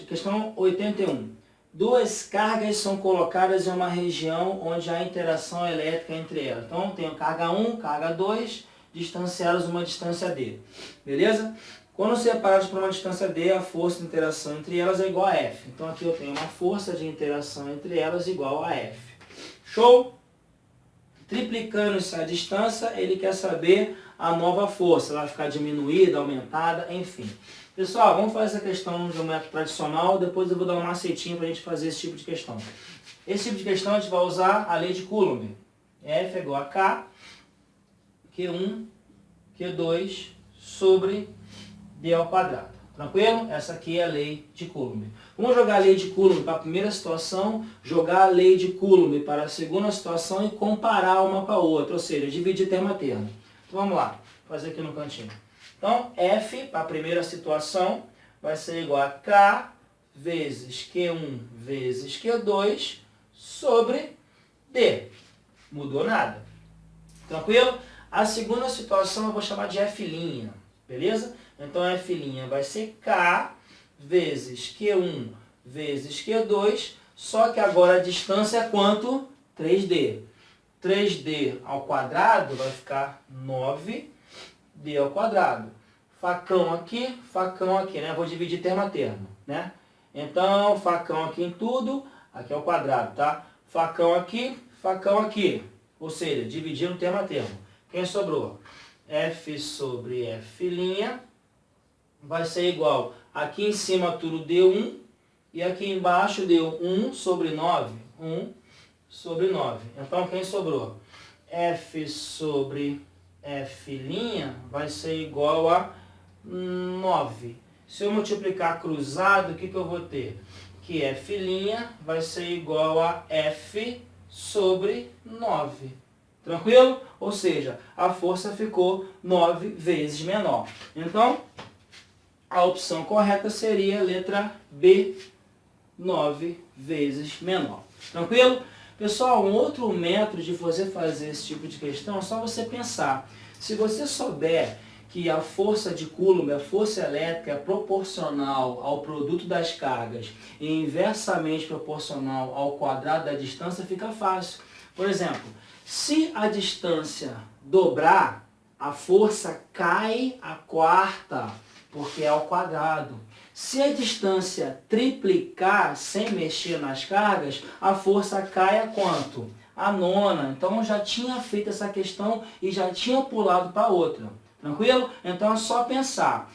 Questão 81. Duas cargas são colocadas em uma região onde há interação elétrica entre elas. Então, tenho carga 1, carga 2, distanciadas uma distância D. Beleza? Quando separadas por uma distância D, a força de interação entre elas é igual a F. Então, aqui eu tenho uma força de interação entre elas igual a F. Show? Triplicando essa distância, ele quer saber a nova força. Ela vai ficar diminuída, aumentada, enfim. Pessoal, vamos fazer essa questão de um método tradicional. Depois eu vou dar um macetinho para a gente fazer esse tipo de questão. Esse tipo de questão a gente vai usar a lei de Coulomb. F é igual a K, Q1, Q2 sobre D ao quadrado. Tranquilo? Essa aqui é a lei de Coulomb. Vamos jogar a lei de Coulomb para a primeira situação, jogar a lei de Coulomb para a segunda situação e comparar uma com a outra, ou seja, dividir termo a termo. Então vamos lá, fazer aqui no cantinho. Então F, para a primeira situação, vai ser igual a K vezes Q1 vezes Q2 sobre D. Mudou nada. Tranquilo? A segunda situação eu vou chamar de F', beleza? Então F' vai ser K vezes Q1 vezes Q2, só que agora a distância é quanto? 3D. 3D ao quadrado vai ficar 9D ao quadrado. Facão aqui, né? Vou dividir termo a termo, né? Então, facão aqui em tudo, aqui é o quadrado, tá? Facão aqui, ou seja, dividindo termo a termo. Quem sobrou? F sobre F' vai ser igual, aqui em cima tudo deu 1, e aqui embaixo deu 1 sobre 9. 1 sobre 9. Então, quem sobrou? F sobre F' vai ser igual a 9. Se eu multiplicar cruzado, o que eu vou ter? Que F' vai ser igual a F sobre 9. Tranquilo? Ou seja, a força ficou 9 vezes menor. Então, a opção correta seria a letra B, 9 vezes menor. Tranquilo? Pessoal, um outro método de você fazer esse tipo de questão é só você pensar. Se você souber que a força de Coulomb, a força elétrica, é proporcional ao produto das cargas e inversamente proporcional ao quadrado da distância, fica fácil. Por exemplo, se a distância dobrar, a força cai a quarta, porque é ao quadrado. Se a distância triplicar sem mexer nas cargas, a força cai a quanto? A nona. Então eu já tinha feito essa questão e já tinha pulado para outra. Tranquilo? Então é só pensar.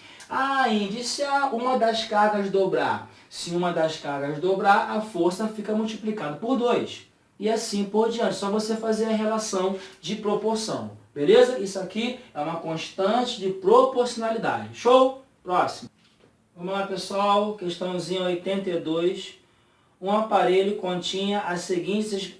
Se uma das cargas dobrar. Se uma das cargas dobrar, a força fica multiplicada por 2. E assim por diante. Só você fazer a relação de proporção. Beleza? Isso aqui é uma constante de proporcionalidade. Show? Próximo. Vamos lá, pessoal. Questãozinha 82. Um aparelho continha as seguintes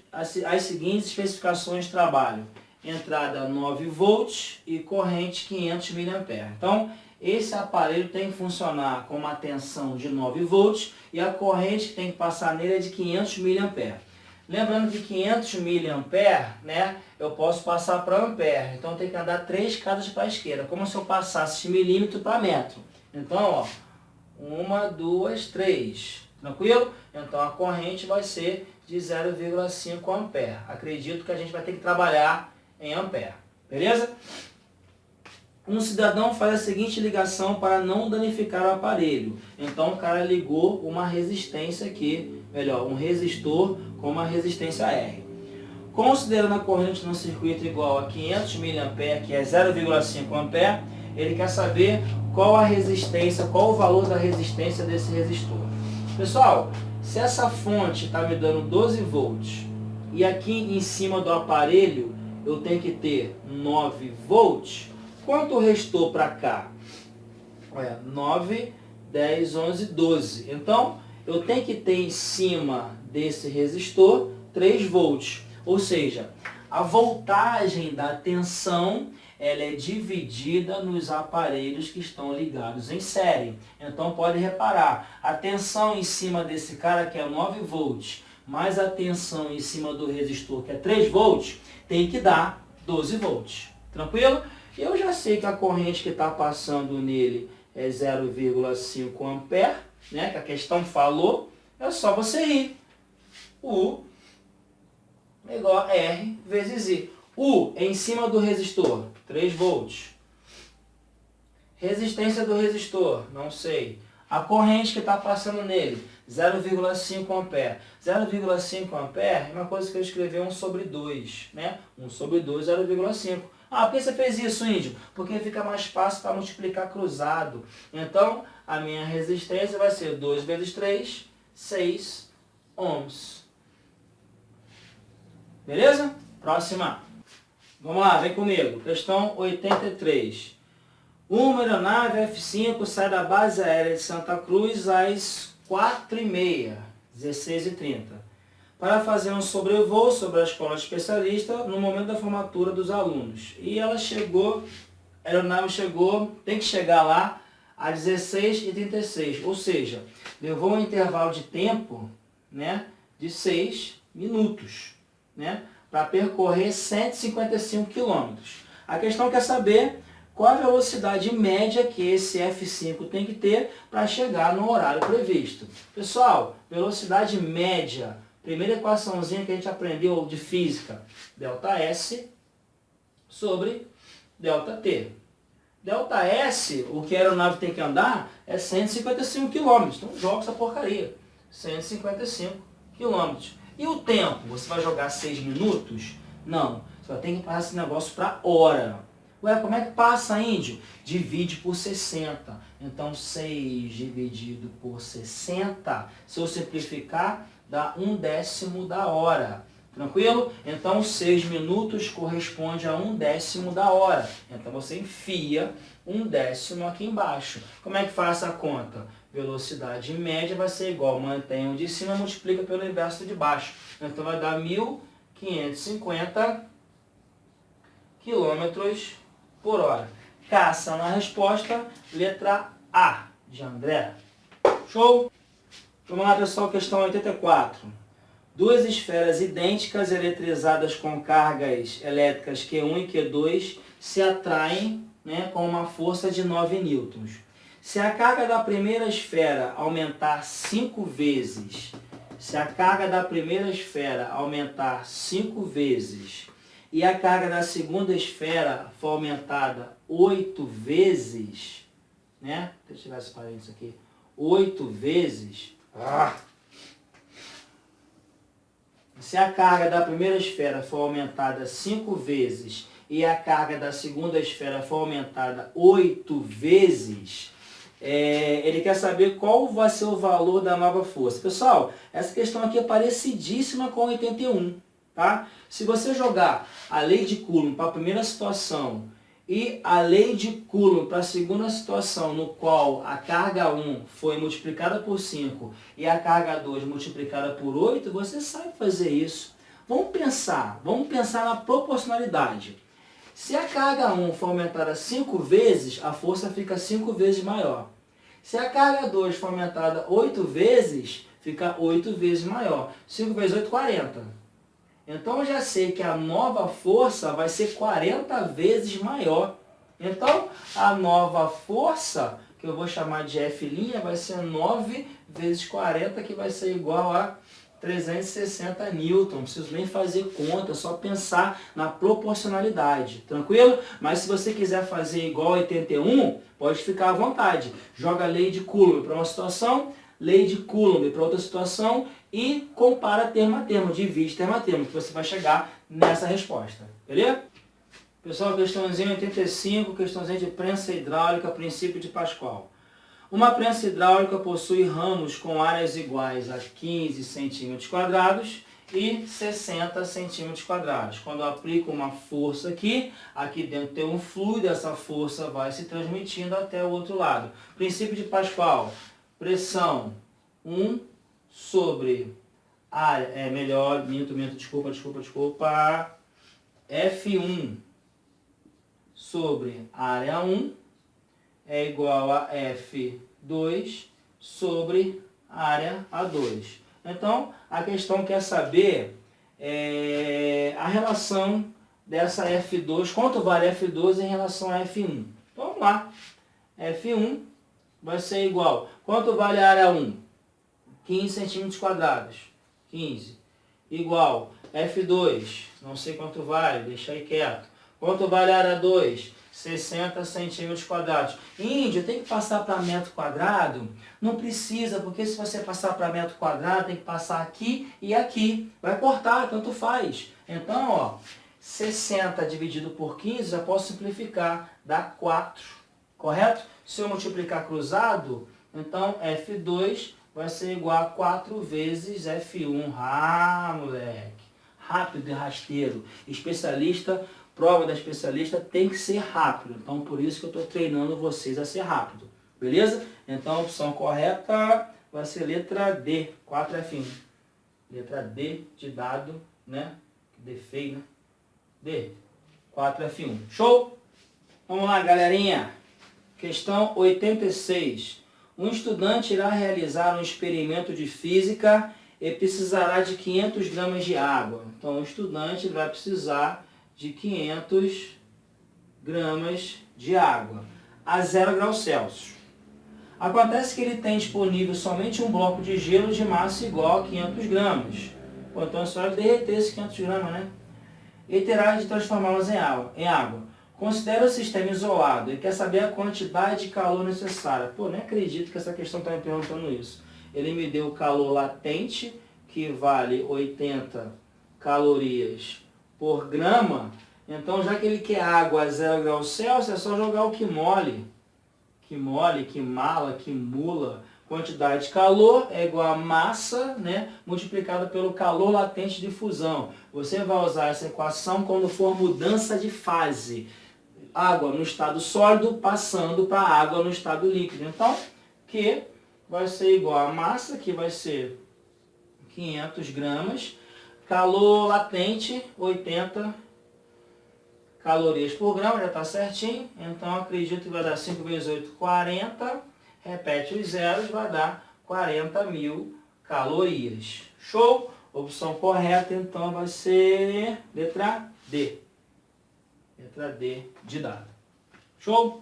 especificações de trabalho. Entrada 9 volts e corrente 500 mA. Então, esse aparelho tem que funcionar com uma tensão de 9 volts e a corrente que tem que passar nele é de 500 mA. Lembrando que 500 mA, né, eu posso passar para ampere. Então, tem que andar 3 casas para a esquerda, como se eu passasse de milímetro para metro. Então, ó, 1, 2, 3. Tranquilo? Então, a corrente vai ser de 0,5 ampere. Acredito que a gente vai ter que trabalhar em ampere. Beleza? Um cidadão faz a seguinte ligação para não danificar o aparelho. Então, o cara ligou uma resistência aqui, um resistor com uma resistência R. Considerando a corrente no circuito igual a 500 mA, que é 0,5 ampere, ele quer saber qual a resistência, qual o valor da resistência desse resistor. Pessoal, se essa fonte está me dando 12 volts e aqui em cima do aparelho eu tenho que ter 9 volts, quanto restou para cá? Olha, 9, 10, 11, 12. Então, eu tenho que ter em cima desse resistor 3 volts. Ou seja, a voltagem da tensão ela é dividida nos aparelhos que estão ligados em série. Então, pode reparar, a tensão em cima desse cara que é 9 volts, mais a tensão em cima do resistor que é 3 volts, tem que dar 12 volts. Tranquilo? Eu já sei que a corrente que está passando nele é 0,5 ampere, né, que a questão falou, é só você ir. U é igual a R vezes I. U é em cima do resistor, 3 volts. Resistência do resistor, não sei. A corrente que está passando nele, 0,5 ampere. 0,5 ampere é uma coisa que eu escrevi 1 sobre 2, né? 1 sobre 2, 0,5. Ah, por que você fez isso, índio? Porque fica mais fácil para multiplicar cruzado. Então, a minha resistência vai ser 2 vezes 3, 6 ohms. Beleza? Próxima. Vamos lá, vem comigo. Questão 83. Uma aeronave F-5 sai da base aérea de Santa Cruz às 4h30, 16h30, para fazer um sobrevoo sobre a escola especialista no momento da formatura dos alunos. E ela chegou, a aeronave chegou, tem que chegar lá às 16h36, ou seja, levou um intervalo de tempo, né, de 6 minutos, né, para percorrer 155 km. A questão quer saber qual a velocidade média que esse F-5 tem que ter para chegar no horário previsto. Pessoal, velocidade média, primeira equaçãozinha que a gente aprendeu de física, ΔS sobre ΔT. ΔS, o que a aeronave tem que andar, é 155 km. Então joga essa porcaria, 155 km. E o tempo? Você vai jogar 6 minutos? Não, você vai ter que passar esse negócio para hora. Ué, como é que passa, índio? Divide por 60. Então, 6 dividido por 60, se eu simplificar, dá 1/10 da hora. Tranquilo? Então, 6 minutos corresponde a 1/10 da hora. Então, você enfia 1/10 aqui embaixo. Como é que faz a conta? Velocidade média vai ser igual, mantém o de cima, multiplica pelo inverso de baixo. Então, vai dar 1.550 km por hora. Caça na resposta, letra A de André. Show? Vamos lá, pessoal, questão 84. Duas esferas idênticas eletrizadas com cargas elétricas Q1 e Q2 se atraem, né, com uma força de 9 newtons. Se a carga da primeira esfera aumentar 5 vezes, e a carga da segunda esfera for aumentada 8 vezes, né? Deixa eu tirar esse parênteses aqui. 8 vezes. Se a carga da primeira esfera for aumentada 5 vezes e a carga da segunda esfera for aumentada 8 vezes, ele quer saber qual vai ser o valor da nova força. Pessoal, essa questão aqui é parecidíssima com a 81. Tá? Se você jogar a lei de Coulomb para a primeira situação e a lei de Coulomb para a segunda situação, no qual a carga 1 foi multiplicada por 5 e a carga 2 multiplicada por 8, você sabe fazer isso. Vamos pensar na proporcionalidade. Se a carga 1 for aumentada 5 vezes, a força fica 5 vezes maior. Se a carga 2 for aumentada 8 vezes, fica 8 vezes maior. 5 vezes 8, 40. Então eu já sei que a nova força vai ser 40 vezes maior. Então a nova força, que eu vou chamar de F', vai ser 9 vezes 40, que vai ser igual a 360 newton. Não preciso nem fazer conta, é só pensar na proporcionalidade. Tranquilo? Mas se você quiser fazer igual a 81, pode ficar à vontade. Joga a lei de Coulomb para uma situação, lei de Coulomb para outra situação e compara termo a termo, divide termo a termo, que você vai chegar nessa resposta. Beleza? Pessoal, questãozinha 85, questãozinha de prensa hidráulica, princípio de Pascal. Uma prensa hidráulica possui ramos com áreas iguais a 15 cm² e 60 cm². Quando eu aplico uma força aqui dentro tem um fluido, essa força vai se transmitindo até o outro lado. Princípio de Pascal, pressão 1 sobre área, desculpa, F1 sobre área 1 é igual a F2 sobre área A2. Então, a questão quer saber a relação dessa F2, quanto vale F2 em relação a F1. Então, vamos lá. F1 vai ser igual. Quanto vale a área 1? 15 centímetros quadrados. 15. Igual. F2, não sei quanto vale, deixa aí quieto. Quanto vale a área 2? 60 centímetros quadrados. Índio, tem que passar para metro quadrado? Não precisa, porque se você passar para metro quadrado, tem que passar aqui e aqui. Vai cortar, tanto faz. Então, ó, 60 dividido por 15, já posso simplificar, dá 4, correto? Se eu multiplicar cruzado, então F2 vai ser igual a 4 vezes F1. Ah, moleque, rápido e rasteiro. Especialista, prova da especialista tem que ser rápido. Então, por isso que eu estou treinando vocês a ser rápido. Beleza? Então, a opção correta vai ser letra D, 4F1. Letra D de dado, né? D feio, né? D, 4F1. Show? Vamos lá, galerinha. Questão 86. Um estudante irá realizar um experimento de física e precisará de 500 gramas de água. Então, o estudante vai precisar de 500 gramas de água a 0 graus Celsius. Acontece que ele tem disponível somente um bloco de gelo de massa igual a 500 gramas. Então, é só derreter esses 500 gramas, né? E terá de transformá-los em água. Considera o sistema isolado e quer saber a quantidade de calor necessária. Pô, nem acredito que essa questão está me perguntando isso. Ele me deu o calor latente, que vale 80 calorias por grama. Então, já que ele quer água a 0 graus Celsius, é só jogar o que mole. Que mole, que mala, que mula. Quantidade de calor é igual a massa, né, multiplicada pelo calor latente de fusão. Você vai usar essa equação quando for mudança de fase. Água no estado sólido passando para água no estado líquido. Então, Q vai ser igual a massa, que vai ser 500 gramas. Calor latente, 80 calorias por grama, já está certinho. Então, acredito que vai dar 5 vezes 8, 40. Repete os zeros, vai dar 40.000 calorias. Show? Opção correta, então, vai ser letra D. Letra D de dado. Show?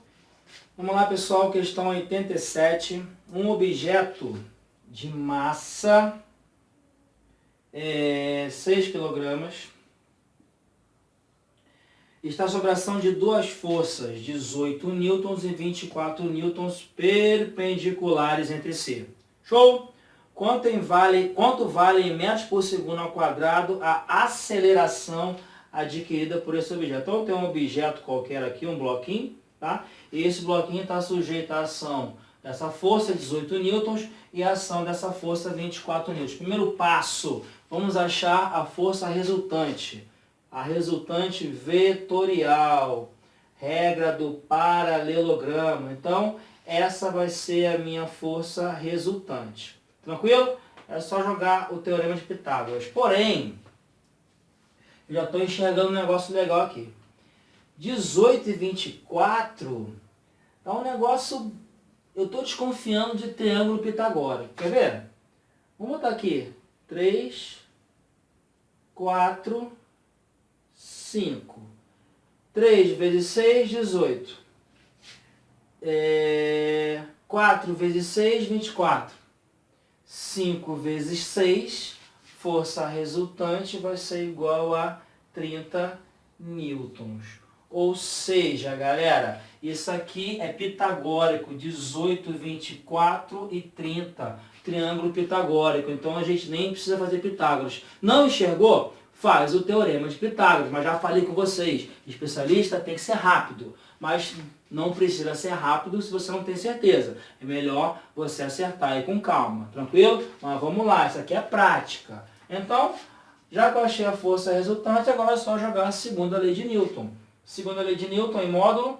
Vamos lá, pessoal, questão 87. Um objeto de massa 6 kg está sob a ação de duas forças, 18 newtons e 24 newtons perpendiculares entre si. Show? Quanto vale em metros por segundo ao quadrado a aceleração adquirida por esse objeto? Então, tem um objeto qualquer aqui, um bloquinho, tá? E esse bloquinho está sujeito à ação dessa força, 18 newtons, e a ação dessa força, 24 newtons. Primeiro passo, vamos achar a força resultante. A resultante vetorial, regra do paralelogramo. Então, essa vai ser a minha força resultante. Tranquilo? É só jogar o teorema de Pitágoras. Porém, eu já estou enxergando um negócio legal aqui. 18 e 24 é um negócio... Eu estou desconfiando de triângulo pitagórico. Quer ver? Vamos botar aqui. 3, 4... 5. 3 vezes 6, 18. 4 vezes 6, 24. 5 vezes 6, força resultante vai ser igual a 30 newtons. Ou seja, galera, isso aqui é pitagórico, 18, 24 e 30. Triângulo pitagórico. Então a gente nem precisa fazer Pitágoras. Não enxergou? Faz o teorema de Pitágoras, mas já falei com vocês, especialista tem que ser rápido, mas não precisa ser rápido se você não tem certeza. É melhor você acertar aí com calma, tranquilo? Mas vamos lá, isso aqui é prática. Então, já que eu achei a força resultante, agora é só jogar a segunda lei de Newton. Segunda lei de Newton em módulo,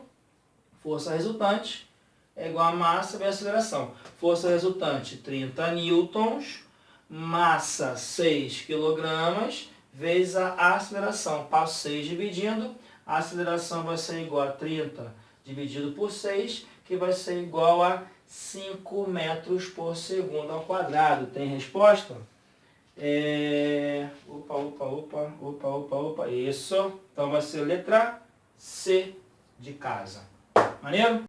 força resultante é igual a massa vezes aceleração. Força resultante, 30 newtons, massa 6 kg, vezes a aceleração. Passo 6 dividindo, a aceleração vai ser igual a 30 dividido por 6, que vai ser igual a 5 metros por segundo ao quadrado. Tem resposta? Opa. Isso. Então vai ser letra C de casa. Maneiro?